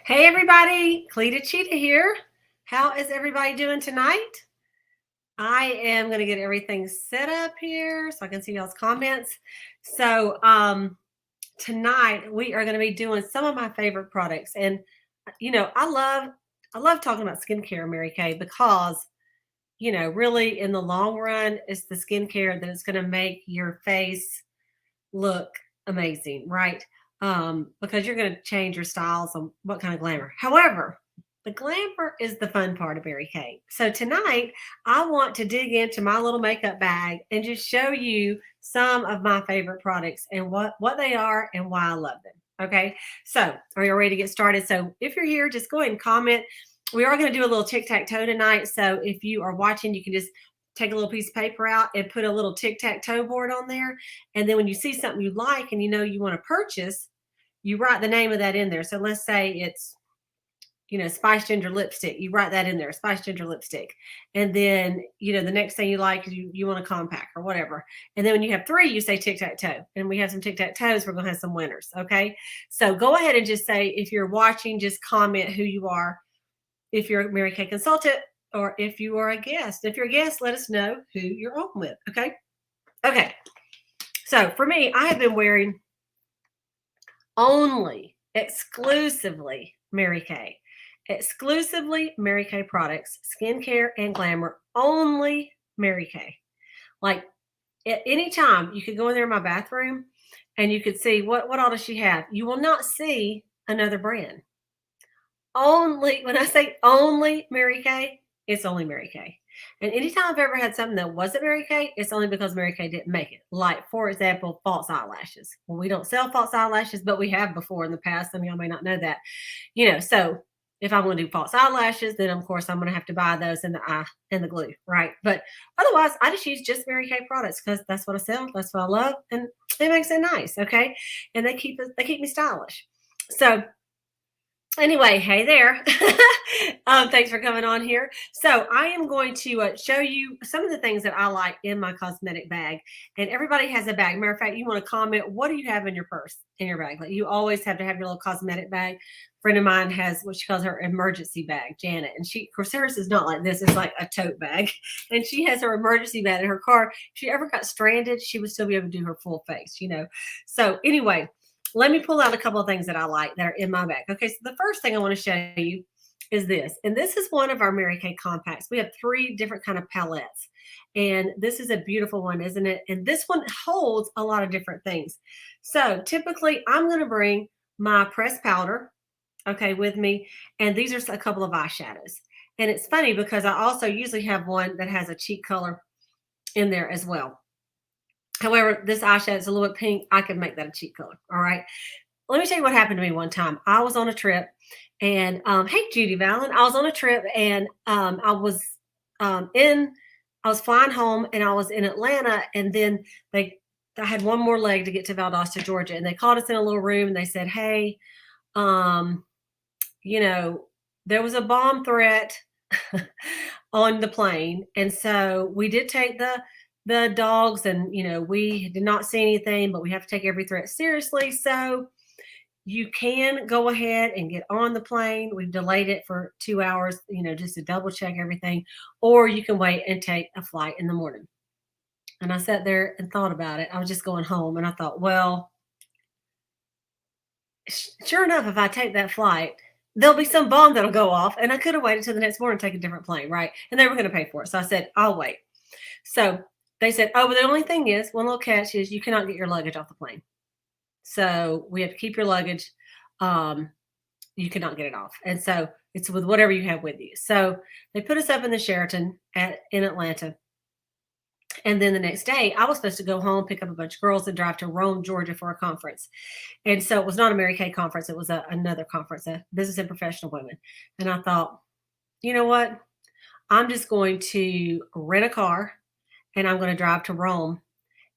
Hey everybody, Cleta Cheetah here. How is everybody doing tonight? I am going to get everything set up here so I can see y'all's comments. Tonight we are going to be doing some of my favorite products, and I love talking about skincare, Mary Kay, because really in the long run, it's the skincare that is going to make your face look amazing, right? Because you're going to change your styles on what kind of glamour. However, the glamour is the fun part of Mary Kay. So tonight, I want to dig into my little makeup bag and just show you some of my favorite products and what they are and why I love them. Okay, so are you ready to get started? So if you're here, just go ahead and comment. We are going to do a little tic-tac-toe tonight. So if you are watching, you can just take a little piece of paper out and put a little tic-tac-toe board on there. And then when you see something you like and you want to purchase, you write the name of that in there. So let's say it's, Spice Ginger lipstick. You write that in there, Spice Ginger lipstick. And then, the next thing you like is you want a compact or whatever. And then when you have three, you say tic-tac-toe. And we have some tic-tac-toes. We're going to have some winners. Okay. So go ahead and just say, if you're watching, just comment who you are. If you're a Mary Kay consultant, or if you are a guest. If you're a guest, let us know who you're on with. Okay. Okay. So for me, I have been wearing exclusively Mary Kay. Exclusively Mary Kay products, skincare and glamour, only Mary Kay. Like at any time, you could go in there in my bathroom and you could see what all does she have. You will not see another brand. Only, when I say only Mary Kay, it's only Mary Kay. And anytime I've ever had something that wasn't Mary Kay, it's only because Mary Kay didn't make it. Like, for example, false eyelashes. Well, we don't sell false eyelashes, but we have before in the past. Some of y'all may not know that. So if I want to do false eyelashes, then of course I'm going to have to buy those in the eye and the glue, right? But otherwise, I just use just Mary Kay products because that's what I sell, that's what I love, and it makes it nice, okay? And they keep me stylish. So anyway, hey there. Thanks for coming on here. So I am going to show you some of the things that I like in my cosmetic bag. And everybody has a bag. Matter of fact, you want to comment, what do you have in your purse, in your bag? Like, you always have to have your little cosmetic bag. A friend of mine has what she calls her emergency bag, Janet. And of course, hers is not like this. It's like a tote bag. And she has her emergency bag in her car. If she ever got stranded, she would still be able to do her full face. So anyway, let me pull out a couple of things that I like that are in my bag. Okay, so the first thing I want to show you is this. And this is one of our Mary Kay compacts. We have 3 different kind of palettes. And this is a beautiful one, isn't it? And this one holds a lot of different things. So typically I'm going to bring my pressed powder, okay, with me. And these are a couple of eyeshadows. And it's funny because I also usually have one that has a cheek color in there as well. However, this eyeshadow is a little bit pink. I could make that a cheek color. All right. Let me tell you what happened to me one time. I was on a trip, and hey, Judy Valen. I was on a trip, and I was flying home, and I was in Atlanta, and then I had one more leg to get to Valdosta, Georgia, and they called us in a little room, and they said, hey, there was a bomb threat on the plane, and so we did take the dogs, and we did not see anything, but we have to take every threat seriously. So you can go ahead and get on the plane. We've delayed it for 2 hours, just to double check everything, or you can wait and take a flight in the morning. And I sat there and thought about it. I was just going home, and I thought, well, sure enough, if I take that flight, there'll be some bomb that'll go off, and I could have waited till the next morning and take a different plane, right? And they were going to pay for it. So I said, I'll wait. So they said, oh, but the only thing is, one little catch is you cannot get your luggage off the plane. So we have to keep your luggage. You cannot get it off. And so it's with whatever you have with you. So they put us up in the Sheraton in Atlanta. And then the next day, I was supposed to go home, pick up a bunch of girls, and drive to Rome, Georgia for a conference. And so it was not a Mary Kay conference. It was another conference, a business and professional women. And I thought, you know what? I'm just going to rent a car, and I'm going to drive to Rome.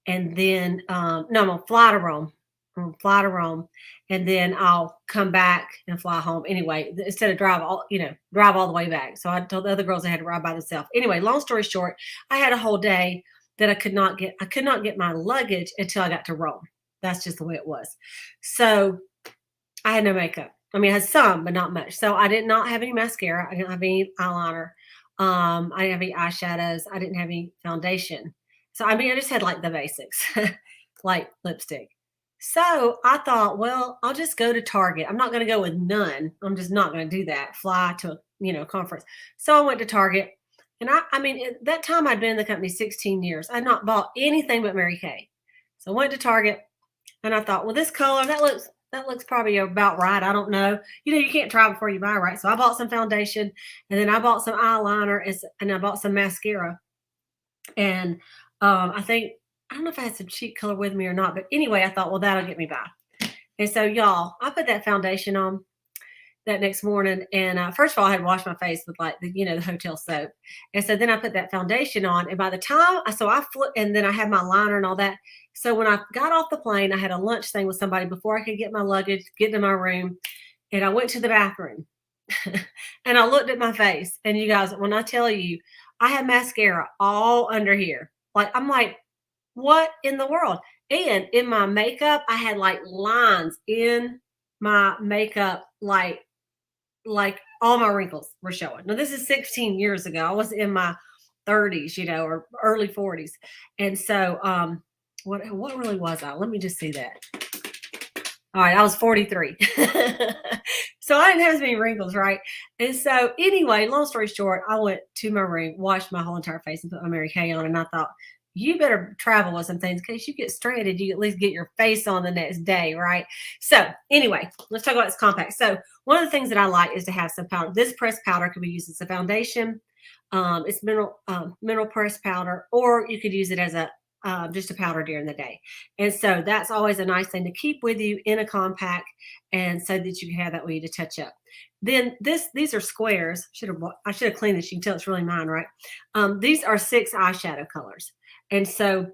And then, no, I'm going to fly to Rome. And then I'll come back and fly home anyway, instead of drive all the way back. So I told the other girls they had to ride by themselves. Anyway, long story short, I had a whole day that I could not get my luggage until I got to Rome. That's just the way it was. So I had no makeup. I mean, it has some, but not much. So I did not have any mascara. I didn't have any eyeliner. I didn't have any eyeshadows. I didn't have any foundation. So I mean, I just had like the basics, like lipstick. So I thought, well, I'll just go to Target. I'm not going to go with none. I'm just not going to do that. Fly to a conference. So I went to Target, and I mean, at that time I'd been in the company 16 years. I'd not bought anything but Mary Kay. So I went to Target, and I thought, well, this color that looks probably about right. I don't know. You can't try before you buy, right? So I bought some foundation, and then I bought some eyeliner, and I bought some mascara. And I don't know if I had some cheek color with me or not, but anyway, I thought, well, that'll get me by. And so, y'all, I put that foundation on that next morning, and first of all, I had washed my face with like the hotel soap, and so then I put that foundation on, and by the time I flipped, and then I had my liner and all that. So when I got off the plane, I had a lunch thing with somebody before I could get my luggage, get to my room, and I went to the bathroom, and I looked at my face, and you guys, when I tell you, I had mascara all under here, like I'm like, what in the world? And in my makeup, I had like lines in my makeup, like all my wrinkles were showing. Now this is 16 years ago. I was in my 30s, or early 40s. And so what really was I? Let me just see that. All right, I was 43. So I didn't have as many wrinkles, right? And so anyway, long story short, I went to my room, washed my whole entire face, and put my Mary Kay on, and I thought, you better travel with some things in case you get stranded. You at least get your face on the next day, right? So anyway, let's talk about this compact. So one of the things that I like is to have some powder. This pressed powder can be used as a foundation. It's mineral pressed powder, or you could use it as a just a powder during the day. And so that's always a nice thing to keep with you in a compact, and so that you can have that way to touch up. Then these are squares. I should have cleaned this. You can tell it's really mine, right? These are 6 eyeshadow colors. And so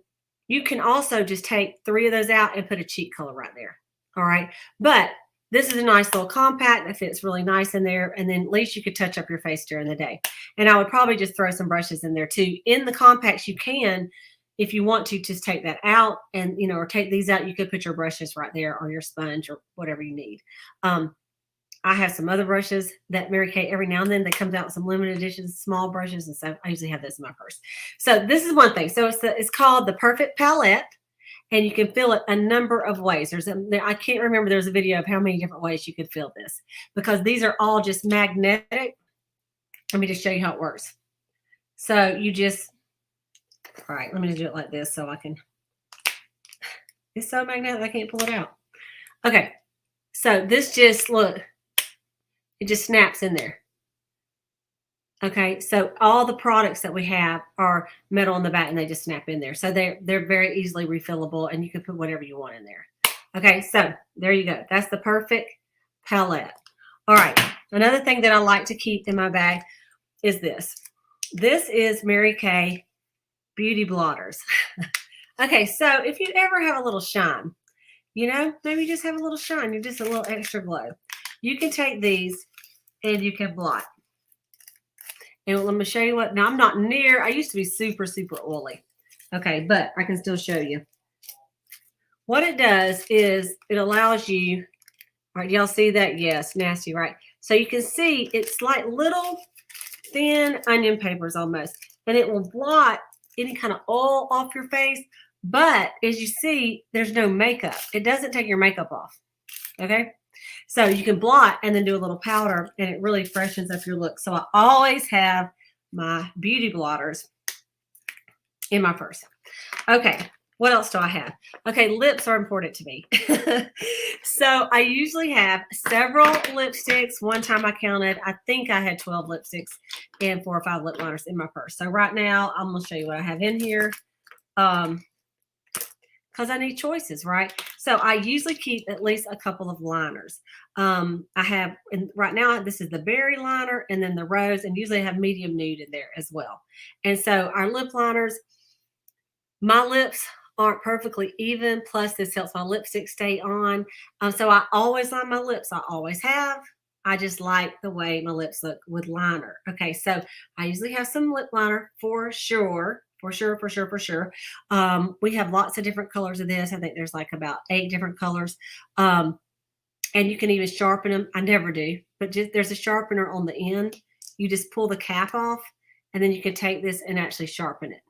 you can also just take 3 of those out and put a cheek color right there. All right. But this is a nice little compact that fits really nice in there. And then at least you could touch up your face during the day. And I would probably just throw some brushes in there too. In the compacts, you can, if you want to, just take that out and, or take these out. You could put your brushes right there, or your sponge, or whatever you need. I have some other brushes that Mary Kay, every now and then, they comes out with some limited editions, small brushes, and so I usually have this in my purse. So this is one thing. So it's called the Perfect Palette, and you can fill it a number of ways. I can't remember. There's a video of how many different ways you could fill this, because these are all just magnetic. Let me just show you how it works. So you just, all right, let me just do it like this so I can. It's so magnetic I can't pull it out. Okay, so this just, look. It just snaps in there. Okay, so all the products that we have are metal on the back, and they just snap in there. So they're very easily refillable, and you can put whatever you want in there. Okay, so there you go. That's the Perfect Palette. All right, another thing that I like to keep in my bag is this. This is Mary Kay Beauty Blotters. Okay, so if you ever have a little shine, maybe just have a little shine, you're just a little extra glow. You can take these and you can blot. And let me show you what. Now, I used to be super, super oily. Okay, but I can still show you. What it does is it allows you, all right, y'all see that? Yes, nasty, right? So you can see it's like little thin onion papers almost. And it will blot any kind of oil off your face. But as you see, there's no makeup. It doesn't take your makeup off. Okay? So you can blot and then do a little powder, and it really freshens up your look. So I always have my beauty blotters in my purse. Okay, what else do I have? Okay, lips are important to me. So I usually have several lipsticks. One time I counted, I think I had 12 lipsticks and 4 or 5 lip liners in my purse. So right now, I'm going to show you what I have in here. Because I need choices, right? So I usually keep at least a couple of liners. I have, and right now, this is the berry liner and then the rose, and usually I have medium nude in there as well. And so our lip liners, my lips aren't perfectly even, plus this helps my lipstick stay on. So I always line my lips. I always have. I just like the way my lips look with liner. Okay, so I usually have some lip liner for sure. For sure. We have lots of different colors of this. I think there's like about 8 different colors. And you can even sharpen them. I never do, but just there's a sharpener on the end. You just pull the cap off, and then you can take this and actually sharpen it.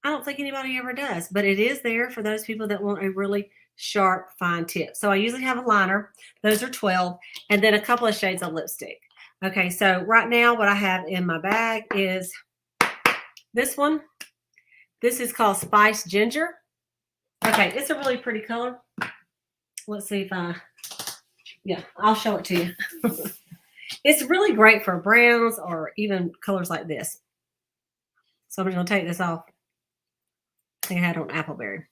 I don't think anybody ever does, but it is there for those people that want a really sharp, fine tip. So I usually have a liner. Those are 12, and then a couple of shades of lipstick. Okay, so right now what I have in my bag is this one. This is called Spice Ginger. Okay, it's a really pretty color. Let's see if yeah, I'll show it to you. It's really great for browns or even colors like this. So I'm just going to take this off. I think I had it on Appleberry.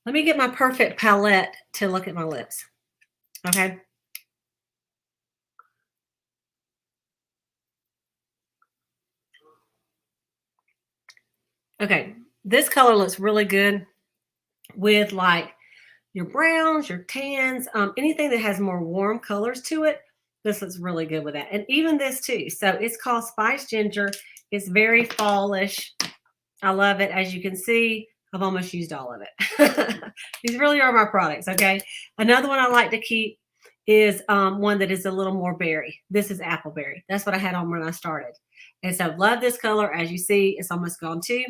Let me get my perfect palette to look at my lips. Okay. Okay. This color looks really good with like your browns, your tans, anything that has more warm colors to it. This looks really good with that. And even this too. So it's called Spice Ginger. It's very fallish. I love it. As you can see, I've almost used all of it. These really are my products, okay? Another one I like to keep is one that is a little more berry. This is Appleberry. That's what I had on when I started. And so love this color. As you see, it's almost gone too,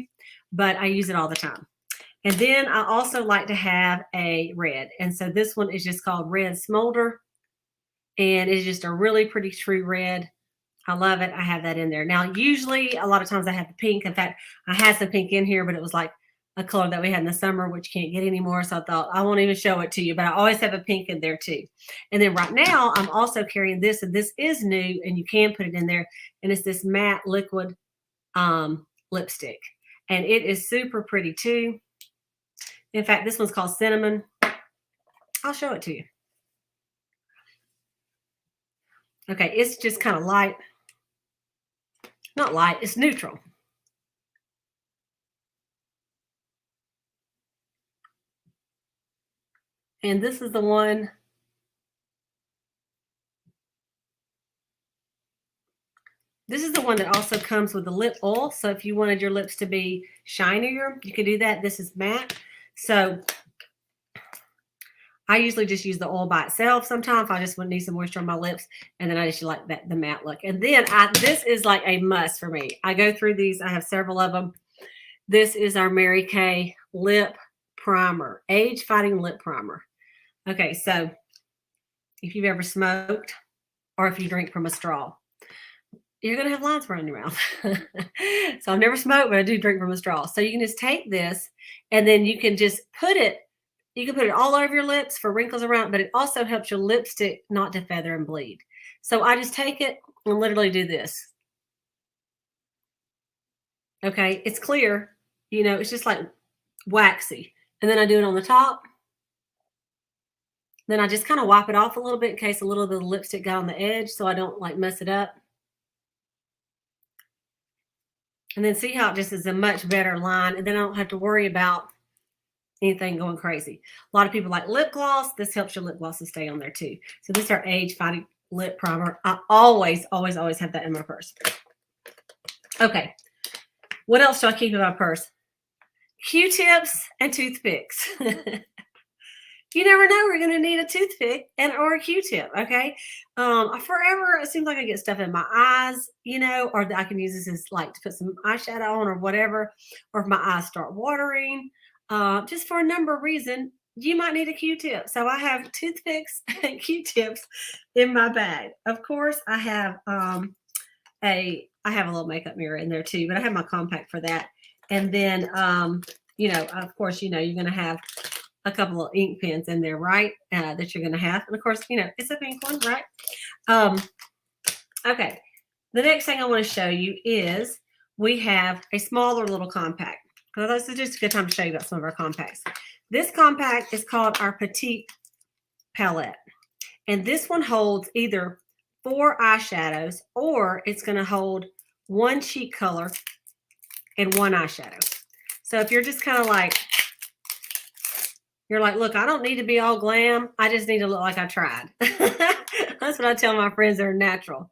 but I use it all the time. And then I also like to have a red. And so this one is just called Red Smolder. And it's just a really pretty true red. I love it. I have that in there. Now, usually a lot of times I have the pink. In fact, I had some pink in here, but it was like a color that we had in the summer, which you can't get anymore. So I thought I won't even show it to you, but I always have a pink in there too. And then right now I'm also carrying this, and this is new, and you can put it in there. And it's this matte liquid lipstick. And it is super pretty too. In fact, this one's called Cinnamon. I'll show it to you. Okay, it's just kind of light. Not light, it's neutral. And this is the one. This is the one that also comes with the lip oil. So if you wanted your lips to be shinier, you could do that. This is matte. So I usually just use the oil by itself. Sometimes I just need some moisture on my lips, and then I just like the matte look. And then this is like a must for me. I go through these. I have several of them. This is our Mary Kay lip primer, age fighting lip primer. Okay, so if you've ever smoked or if you drink from a straw, you're going to have lines around your mouth. So I've never smoked, but I do drink from a straw. So you can just take this, and then you can just put it. You can put it all over your lips for wrinkles around, but it also helps your lipstick not to feather and bleed. So I just take it and literally do this. Okay, it's clear. You know, it's just like waxy. And then I do it on the top. Then I just kind of wipe it off a little bit in case a little bit of the lipstick got on the edge, so I don't like mess it up. And then see how it just is a much better line, and then I don't have to worry about anything going crazy. A lot of people like lip gloss. This helps your lip gloss to stay on there too. So this is our age fighting lip primer. I always have that in my purse. Okay. What else do I keep in my purse? Q-tips and toothpicks. You never know, we're going to need a toothpick or a Q-tip, okay? Forever, it seems like I get stuff in my eyes, you know, or I can use this as like to put some eyeshadow on or whatever, or if my eyes start watering, just for a number of reasons, you might need a Q-tip. So I have toothpicks and Q-tips in my bag. Of course, I have I have a little makeup mirror in there too, but I have my compact for that. And then, you know, of course, you know, you're going to have a couple of ink pens in there, right? That you're going to have. And of course, you know, it's a pink one, right? Okay. The next thing I want to show you is we have a smaller little compact. So this is just a good time to show you about some of our compacts. This compact is called our Petite Palette. And this one holds either 4 eyeshadows, or it's going to hold 1 cheek color and 1 eyeshadow. So if you're just kind of like, you're like, look, I don't need to be all glam. I just need to look like I tried. That's what I tell my friends that are natural.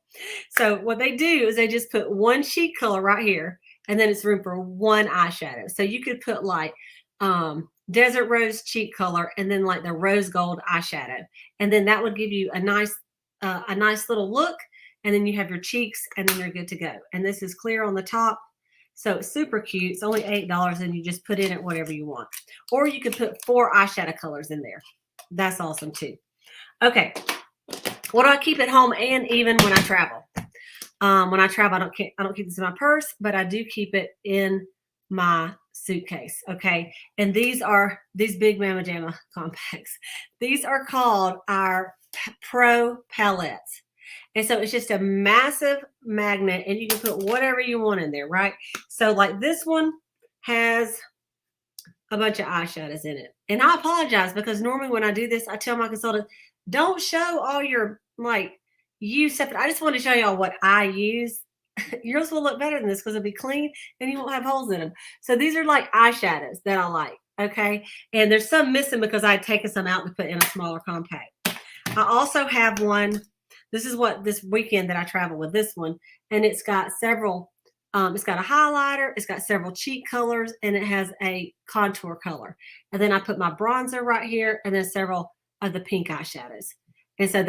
So what they do is they just put 1 cheek color right here, and then it's room for 1 eyeshadow. So you could put like desert rose cheek color, and then like the rose gold eyeshadow. And then that would give you a nice little look. And then you have your cheeks, and then you're good to go. And this is clear on the top. So it's super cute. It's only $8, and you just put in it whatever you want. Or you could put 4 eyeshadow colors in there. That's awesome too. Okay. What do I keep at home and even when I travel? When I travel, I don't keep this in my purse, but I do keep it in my suitcase. Okay. And these are these big Mama Jamma compacts. These are called our Pro Palettes. And so it's just a massive magnet, and you can put whatever you want in there, right? So like this one has a bunch of eyeshadows in it. And I apologize because normally when I do this, I tell my consultant, don't show all your like use stuff. I just want to show y'all what I use. Yours will look better than this because it'll be clean and you won't have holes in them. So these are like eyeshadows that I like. Okay. And there's some missing because I'd taken some out to put in a smaller compact. I also have one. This is what this weekend that I travel with this one. And it's got several, it's got a highlighter, it's got several cheek colors, and it has a contour color. And then I put my bronzer right here, and then several of the pink eyeshadows. And so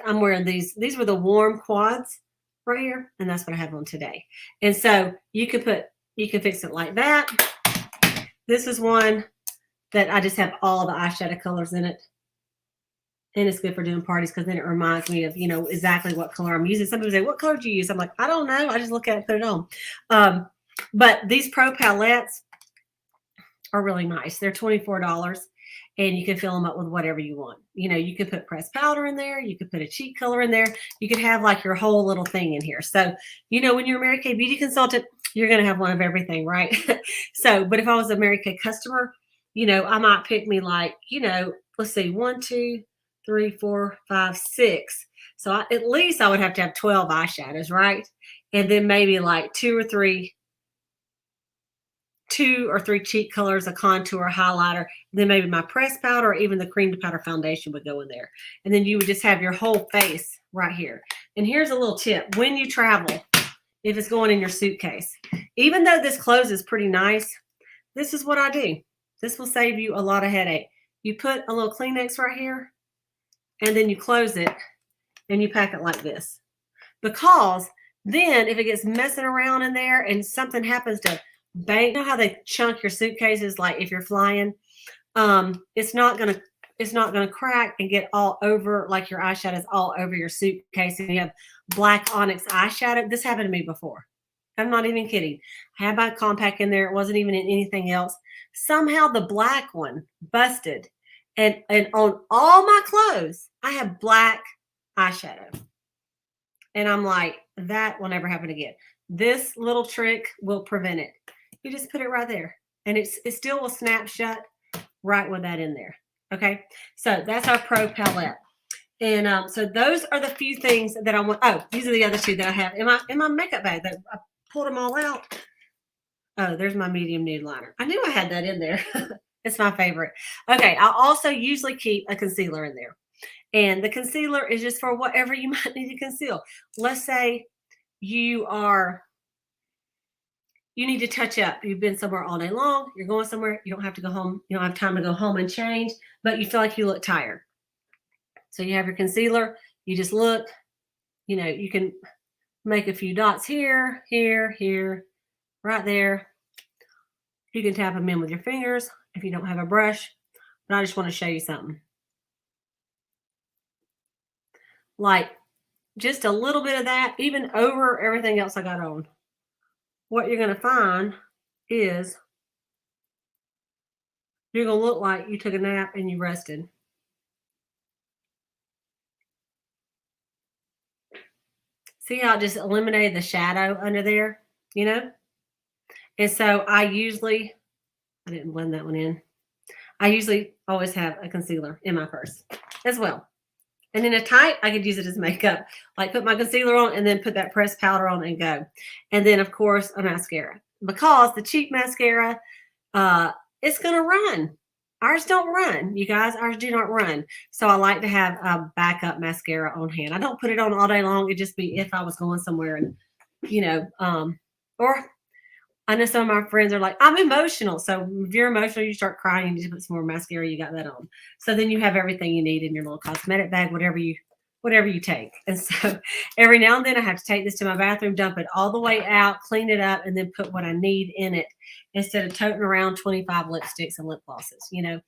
I'm wearing these. These were the warm quads right here, and that's what I have on today. And so you can fix it like that. This is one that I just have all the eyeshadow colors in it. And it's good for doing parties because then it reminds me of, exactly what color I'm using. Some people say, what color do you use? I'm like, I don't know. I just look at it and put it on. But these Pro Palettes are really nice. They're $24, and you can fill them up with whatever you want. You could put pressed powder in there. You could put a cheek color in there. You could have like your whole little thing in here. So, when you're a Mary Kay beauty consultant, you're going to have one of everything, right? But if I was a Mary Kay customer, I might pick me like, let's see, 1, 2, 3, 4, 5, 6. So at least I would have to have 12 eyeshadows, right? And then maybe like 2 or 3 cheek colors, a contour, highlighter, then maybe my pressed powder or even the cream to powder foundation would go in there. And then you would just have your whole face right here. And here's a little tip. When you travel, if it's going in your suitcase, even though this closes pretty nice, this is what I do. This will save you a lot of headache. You put a little Kleenex right here, and then you close it and you pack it like this. Because then if it gets messing around in there and something happens to bang, you know how they chunk your suitcases, like if you're flying, it's not gonna crack and get all over, like your eyeshadows all over your suitcase and you have black onyx eyeshadow. This happened to me before. I'm not even kidding. I had my compact in there. It wasn't even in anything else. Somehow the black one busted. And on all my clothes, I have black eyeshadow. And I'm like, that will never happen again. This little trick will prevent it. You just put it right there. And it still will snap shut right with that in there. Okay. So that's our Pro Palette. And so those are the few things that I want. Oh, these are the other 2 that I have in my makeup bag. That I pulled them all out. Oh, there's my medium nude liner. I knew I had that in there. It's my favorite. Okay, I'll also usually keep a concealer in there. And the concealer is just for whatever you might need to conceal. Let's say you need to touch up. You've been somewhere all day long. You're going somewhere. You don't have to go home. You don't have time to go home and change, but you feel like you look tired. So you have your concealer. You just look, you can make a few dots here, here, here, right there. You can tap them in with your fingers if you don't have a brush. But I just want to show you something. Like just a little bit of that, even over everything else I got on. What you're going to find is you're going to look like you took a nap and you rested. See how it just eliminated the shadow under there, And so I didn't blend that one in. I usually always have a concealer in my purse as well. And in a tight, I could use it as makeup. Like put my concealer on and then put that pressed powder on and go. And then, of course, a mascara. Because the cheap mascara, it's going to run. Ours don't run, you guys. Ours do not run. So I like to have a backup mascara on hand. I don't put it on all day long. It'd just be if I was going somewhere and, or I know some of my friends are like, I'm emotional. So if you're emotional, you start crying, you just put some more mascara, you got that on. So then you have everything you need in your little cosmetic bag, whatever you take. And so every now and then I have to take this to my bathroom, dump it all the way out, clean it up, and then put what I need in it instead of toting around 25 lipsticks and lip glosses, you know.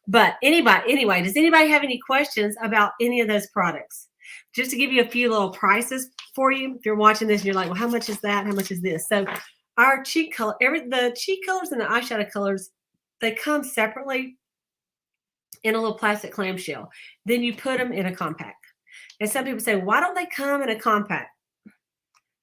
But anyway, does anybody have any questions about any of those products? Just to give you a few little prices for you. If you're watching this and you're like, well, how much is that? How much is this? So our cheek color, the cheek colors and the eyeshadow colors, they come separately in a little plastic clamshell. Then you put them in a compact. And some people say, why don't they come in a compact?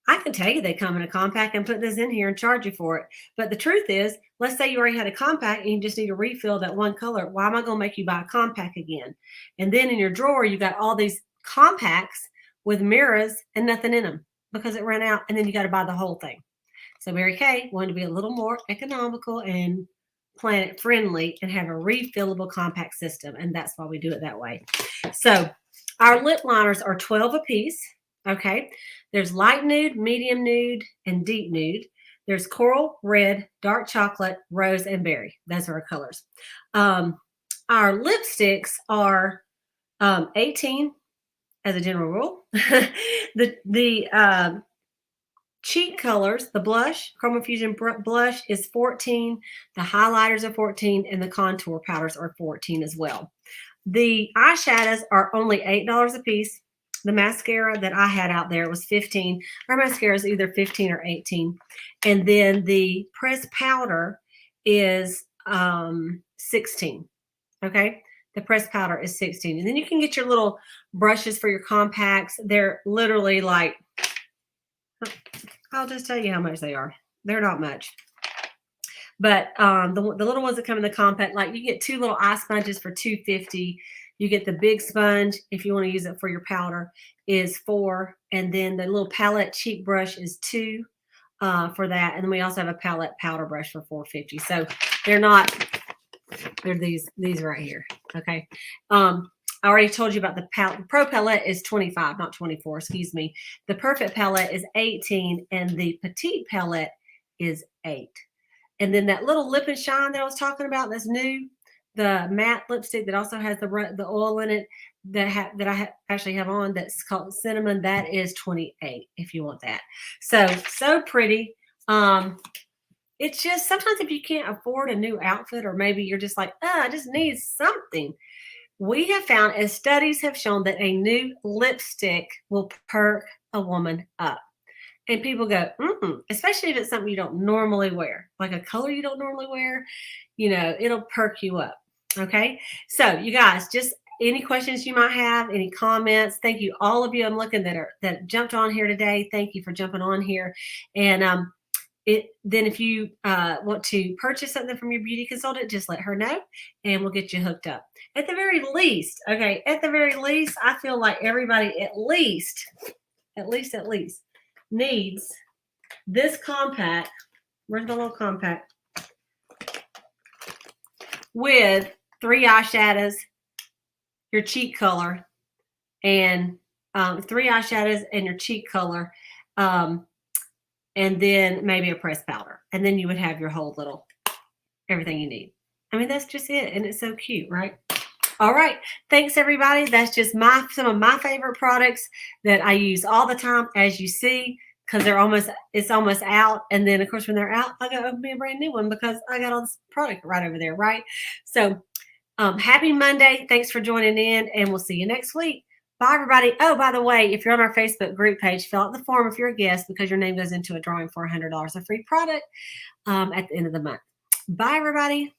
I can tell you they come in a compact and put this in here and charge you for it. But the truth is, let's say you already had a compact and you just need to refill that one color. Why am I going to make you buy a compact again? And then in your drawer, you got all these compacts with mirrors and nothing in them because it ran out, and then you got to buy the whole thing. So Mary Kay wanted to be a little more economical and planet friendly and have a refillable compact system. And that's why we do it that way. So our lip liners are 12 a piece. Okay. There's light nude, medium nude, and deep nude. There's coral, red, dark chocolate, rose, and berry. Those are our colors. Our lipsticks are 18 as a general rule. the cheek colors, the blush, Chroma Fusion blush is 14. The highlighters are 14, and the contour powders are 14 as well. The eyeshadows are only $8 a piece. The mascara that I had out there was 15. Our mascara is either 15 or 18. And then the pressed powder is 16. Okay. The pressed powder is 16. And then you can get your little brushes for your compacts. They're literally like, I'll just tell you how much they are. They're not much. But the little ones that come in the compact, like you get 2 little eye sponges for $2.50. You get the big sponge, if you want to use it for your powder, is $4. And then the little palette cheek brush is $2 for that. And then we also have a palette powder brush for $4.50. So they're these right here. Okay. I already told you about the palette. Pro palette is 25, not 24, excuse me. The perfect palette is 18, and the petite palette is 8. And then that little lip and shine that I was talking about, that's new, the matte lipstick that also has the oil in it that I actually have on, that's called cinnamon, that is 28 if you want that. So pretty. It's just sometimes if you can't afford a new outfit, or maybe you're just like, I just need something. We have found, as studies have shown, that a new lipstick will perk a woman up. And people go, especially if it's something you don't normally wear, like a color you don't normally wear, it'll perk you up. Okay. So you guys, just any questions you might have, any comments. Thank you, all of you. I'm looking that jumped on here today. Thank you for jumping on here. And then if you want to purchase something from your beauty consultant, just let her know and we'll get you hooked up. At the very least, I feel like everybody at least needs this compact. Where's the little compact? With 3 eyeshadows, your cheek color, and 3 eyeshadows and your cheek color, and then maybe a pressed powder. And then you would have your whole little everything you need. I mean, that's just it. And it's so cute, right? All right. Thanks, everybody. That's just some of my favorite products that I use all the time, as you see, because it's almost out. And then, of course, when they're out, I go open me a brand new one because I got all this product right over there, right? So happy Monday. Thanks for joining in, and we'll see you next week. Bye, everybody. Oh, by the way, if you're on our Facebook group page, fill out the form if you're a guest, because your name goes into a drawing for $100 of free product at the end of the month. Bye, everybody.